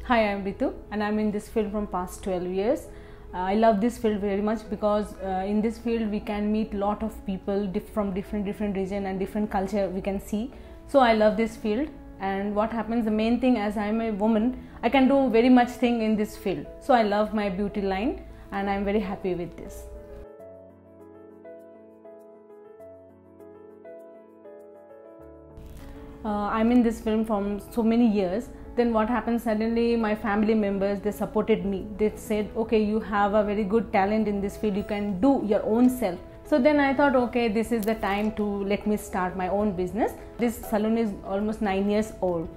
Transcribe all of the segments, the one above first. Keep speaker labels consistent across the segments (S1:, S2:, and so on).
S1: Hi, I'm Ritu and I'm in this field from past 12 years. I love this field very much because in this field we can meet lot of people from different region and different culture we can see. So I love this field, and what happens, the main thing, as I'm a woman, I can do very much thing in this field. So I love my beauty line and I'm very happy with this. I'm in this film from so many years. Then what happened, suddenly my family members, they supported me. They said, okay, you have a very good talent in this field, you can do your own self. So then I thought, okay, this is the time to let me start my own business. This salon is almost 9 years old.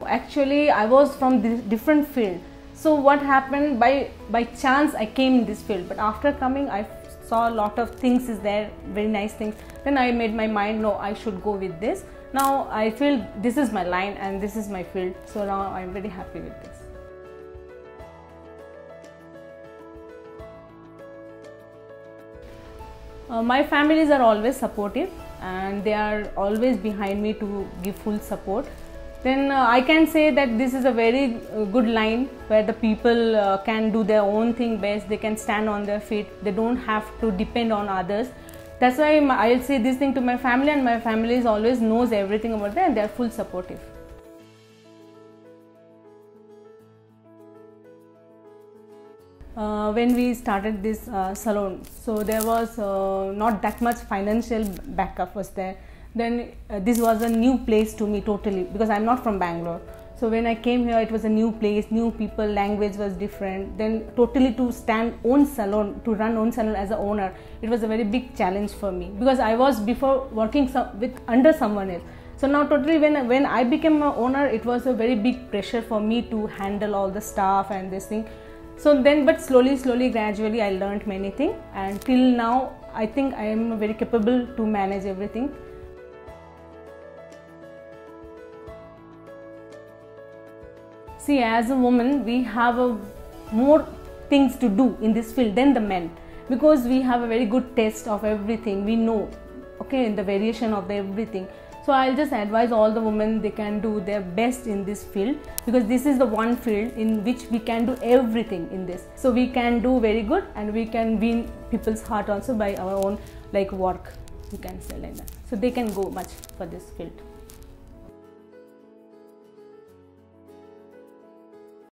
S1: Actually, I was from this different field. So what happened, by chance I came in this field, but after coming I saw a lot of things is there, very nice things. Then I made my mind, no, I should go with this. Now I feel this is my line and this is my field. So now I'm very happy with this. My families are always supportive and they are always behind me to give full support. Then I can say that this is a very good line where the people can do their own thing best. They can stand on their feet. They don't have to depend on others. That's why I'll say this thing to my family, and my family always knows everything about that and they are full supportive. When we started this salon, so there was not that much financial backup was there. Then this was a new place to me totally, because I'm not from Bangalore. So when I came here, it was a new place, new people, language was different. Then totally to stand own salon, to run own salon as an owner, it was a very big challenge for me, because I was before working under someone else. So now totally when I became an owner, it was a very big pressure for me to handle all the staff and this thing. So then, but slowly, gradually I learned many things, and till now I think I am very capable to manage everything. See, as a woman, we have more things to do in this field than the men, because we have a very good taste of everything. We know, okay, the variation of everything. So I'll just advise all the women, they can do their best in this field, because this is the one field in which we can do everything in this. So we can do very good and we can win people's heart also by our own work, you can say like that. So they can go much for this field.